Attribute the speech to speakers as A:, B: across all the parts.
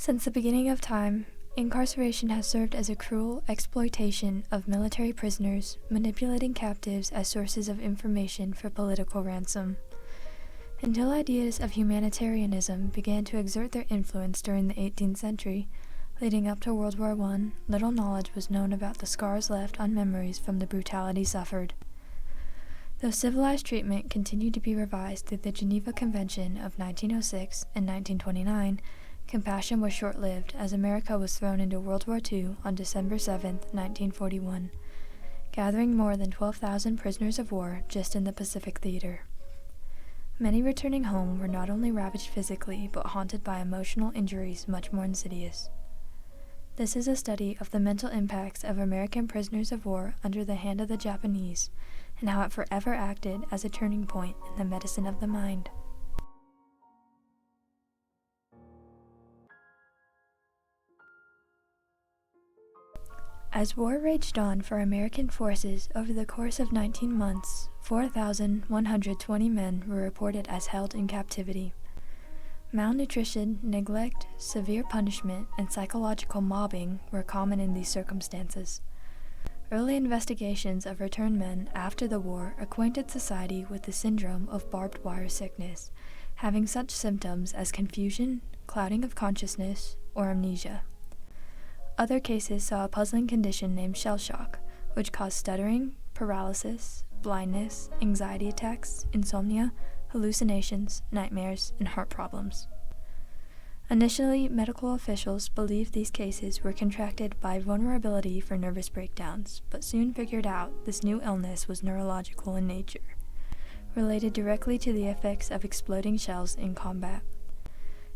A: Since the beginning of time, incarceration has served as a cruel exploitation of military prisoners, manipulating captives as sources of information for political ransom. Until ideas of humanitarianism began to exert their influence during the 18th century, leading up to World War I, little knowledge was known about the scars left on memories from the brutality suffered. Though civilized treatment continued to be revised through the Geneva Convention of 1906 and 1929, compassion was short-lived as America was thrown into World War II on December 7, 1941, gathering more than 12,000 prisoners of war just in the Pacific Theater. Many returning home were not only ravaged physically, but haunted by emotional injuries much more insidious. This is a study of the mental impacts of American prisoners of war under the hand of the Japanese, and how it forever acted as a turning point in the medicine of the mind. As war raged on for American forces over the course of 19 months, 4,120 men were reported as held in captivity. Malnutrition, neglect, severe punishment, and psychological mobbing were common in these circumstances. Early investigations of returned men after the war acquainted society with the syndrome of barbed wire sickness, having such symptoms as confusion, clouding of consciousness, or amnesia. Other cases saw a puzzling condition named shell shock, which caused stuttering, paralysis, blindness, anxiety attacks, insomnia, hallucinations, nightmares, and heart problems. Initially, medical officials believed these cases were contracted by vulnerability for nervous breakdowns, but soon figured out this new illness was neurological in nature, related directly to the effects of exploding shells in combat.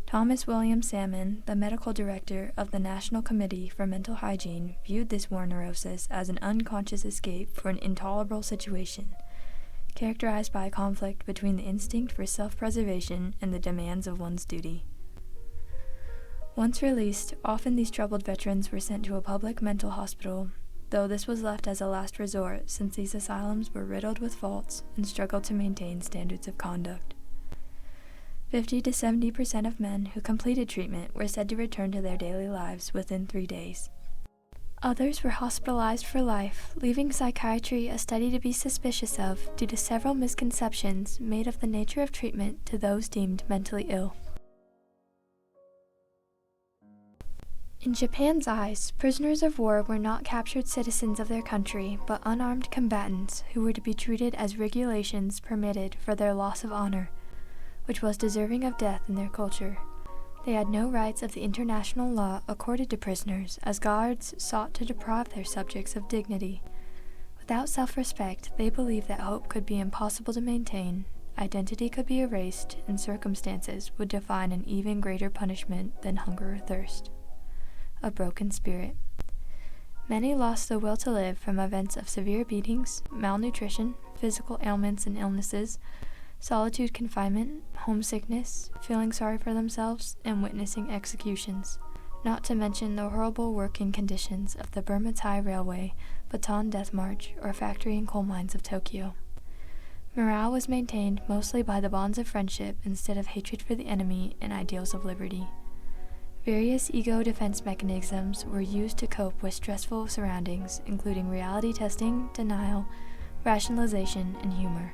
A: Thomas William Salmon, the medical director of the National Committee for Mental Hygiene, viewed this war neurosis as an unconscious escape for an intolerable situation, characterized by a conflict between the instinct for self-preservation and the demands of one's duty. Once released, often these troubled veterans were sent to a public mental hospital, though this was left as a last resort since these asylums were riddled with faults and struggled to maintain standards of conduct. 50 to 70% of men who completed treatment were said to return to their daily lives within 3 days. Others were hospitalized for life, leaving psychiatry a study to be suspicious of due to several misconceptions made of the nature of treatment to those deemed mentally ill. In Japan's eyes, prisoners of war were not captured citizens of their country, but unarmed combatants who were to be treated as regulations permitted for their loss of honor, which was deserving of death in their culture. They had no rights of the international law accorded to prisoners, as guards sought to deprive their subjects of dignity. Without self-respect, they believed that hope could be impossible to maintain, identity could be erased, and circumstances would define an even greater punishment than hunger or thirst. A broken spirit. Many lost the will to live from events of severe beatings, malnutrition, physical ailments and illnesses, solitude confinement, homesickness, feeling sorry for themselves, and witnessing executions, not to mention the horrible working conditions of the Burma Thai Railway, Bataan Death March, or factory and coal mines of Tokyo. Morale was maintained mostly by the bonds of friendship instead of hatred for the enemy and ideals of liberty. Various ego defense mechanisms were used to cope with stressful surroundings, including reality testing, denial, rationalization, and humor.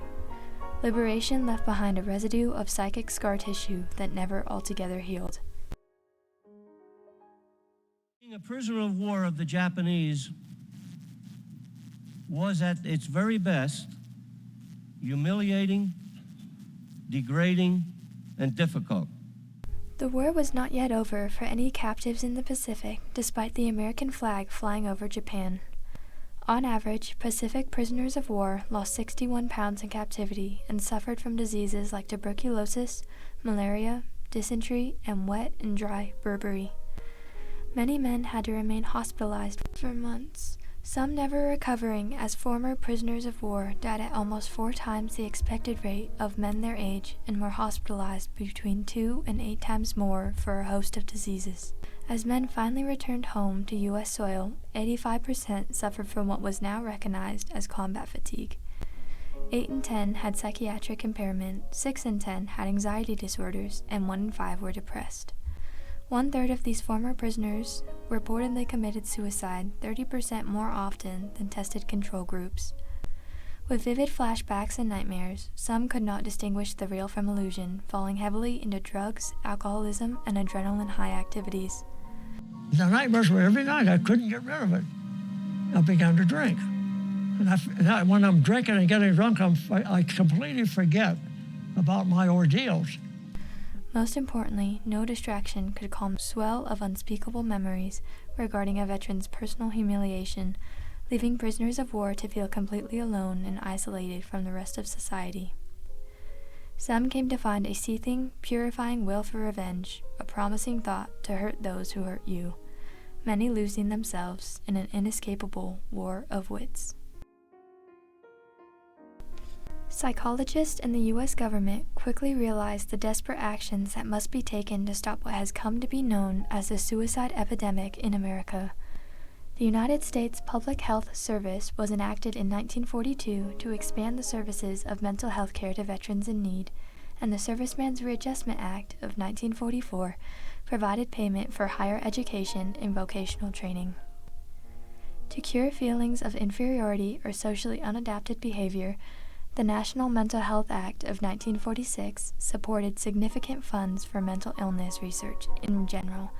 A: Liberation left behind a residue of psychic scar tissue that never altogether healed.
B: Being a prisoner of war of the Japanese was at its very best humiliating, degrading, and difficult.
A: The war was not yet over for any captives in the Pacific, despite the American flag flying over Japan. On average, Pacific prisoners of war lost 61 pounds in captivity and suffered from diseases like tuberculosis, malaria, dysentery, and wet and dry Burberry. Many men had to remain hospitalized for months, some never recovering, as former prisoners of war died at almost 4 times the expected rate of men their age and were hospitalized between 2 and 8 times more for a host of diseases. As men finally returned home to U.S. soil, 85% suffered from what was now recognized as combat fatigue. 8 in 10 had psychiatric impairment, 6 in 10 had anxiety disorders, and 1 in 5 were depressed. 1/3 of these former prisoners reportedly committed suicide 30% more often than tested control groups. With vivid flashbacks and nightmares, some could not distinguish the real from illusion, falling heavily into drugs, alcoholism, and adrenaline high activities.
C: The nightmares were every night. I couldn't get rid of it. I began to drink. And when I'm drinking and getting drunk, I completely forget about my ordeals.
A: Most importantly, no distraction could calm the swell of unspeakable memories regarding a veteran's personal humiliation, leaving prisoners of war to feel completely alone and isolated from the rest of society. Some came to find a seething, purifying will for revenge, a promising thought to hurt those who hurt you, many losing themselves in an inescapable war of wits. Psychologists and the U.S. government quickly realized the desperate actions that must be taken to stop what has come to be known as the suicide epidemic in America. The United States Public Health Service was enacted in 1942 to expand the services of mental health care to veterans in need, and the Servicemen's Readjustment Act of 1944 provided payment for higher education and vocational training. To cure feelings of inferiority or socially unadapted behavior, the National Mental Health Act of 1946 supported significant funds for mental illness research in general,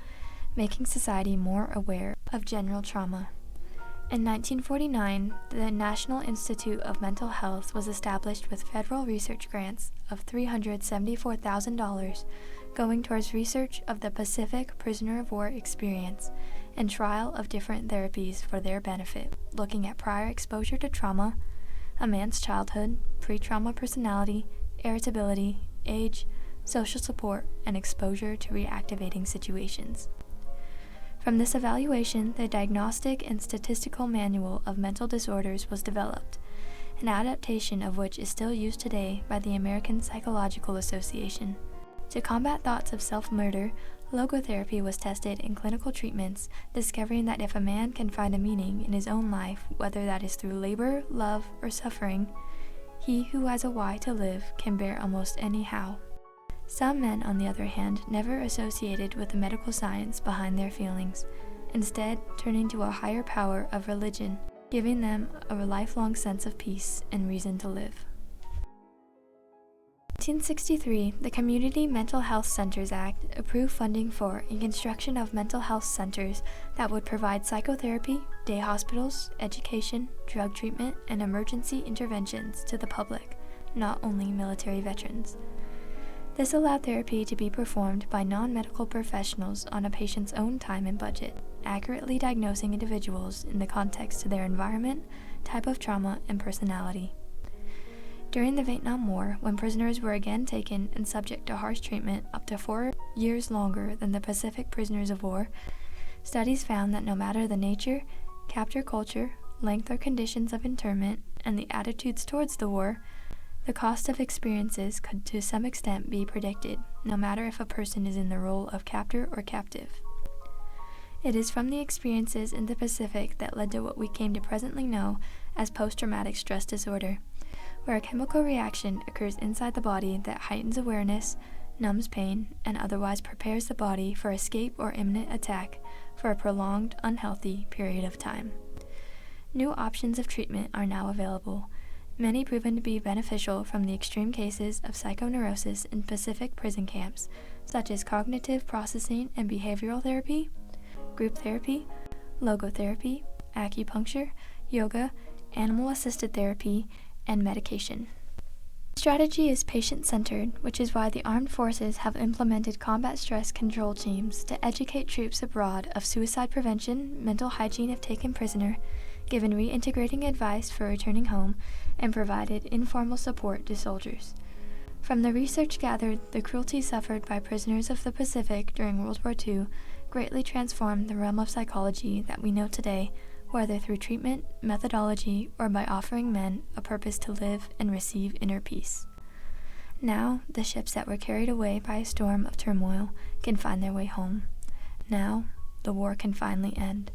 A: making society more aware of general trauma. In 1949, the National Institute of Mental Health was established with federal research grants of $374,000 going towards research of the Pacific prisoner of war experience and trial of different therapies for their benefit, looking at prior exposure to trauma, a man's childhood, pre-trauma personality, irritability, age, social support, and exposure to reactivating situations. From this evaluation, the Diagnostic and Statistical Manual of Mental Disorders was developed, an adaptation of which is still used today by the American Psychological Association. To combat thoughts of self-murder, logotherapy was tested in clinical treatments, discovering that if a man can find a meaning in his own life, whether that is through labor, love, or suffering, he who has a why to live can bear almost any how. Some men, on the other hand, never associated with the medical science behind their feelings, instead turning to a higher power of religion, giving them a lifelong sense of peace and reason to live. In 1963, the Community Mental Health Centers Act approved funding for and construction of mental health centers that would provide psychotherapy, day hospitals, education, drug treatment, and emergency interventions to the public, not only military veterans. This allowed therapy to be performed by non-medical professionals on a patient's own time and budget, accurately diagnosing individuals in the context of their environment, type of trauma, and personality. During the Vietnam War, when prisoners were again taken and subject to harsh treatment up to 4 years longer than the Pacific prisoners of war, studies found that no matter the nature, capture culture, length or conditions of internment, and the attitudes towards the war, the cost of experiences could to some extent be predicted, no matter if a person is in the role of captor or captive. It is from the experiences in the Pacific that led to what we came to presently know as post-traumatic stress disorder, where a chemical reaction occurs inside the body that heightens awareness, numbs pain, and otherwise prepares the body for escape or imminent attack for a prolonged, unhealthy period of time. New options of treatment are now available, many proven to be beneficial from the extreme cases of psychoneurosis in Pacific prison camps, such as cognitive processing and behavioral therapy, group therapy, logotherapy, acupuncture, yoga, animal-assisted therapy, and medication. The strategy is patient-centered, which is why the armed forces have implemented combat stress control teams to educate troops abroad of suicide prevention, mental hygiene if taken prisoner, given reintegrating advice for returning home, and provided informal support to soldiers. From the research gathered, the cruelty suffered by prisoners of the Pacific during World War II greatly transformed the realm of psychology that we know today, whether through treatment, methodology, or by offering men a purpose to live and receive inner peace. Now, the ships that were carried away by a storm of turmoil can find their way home. Now, the war can finally end.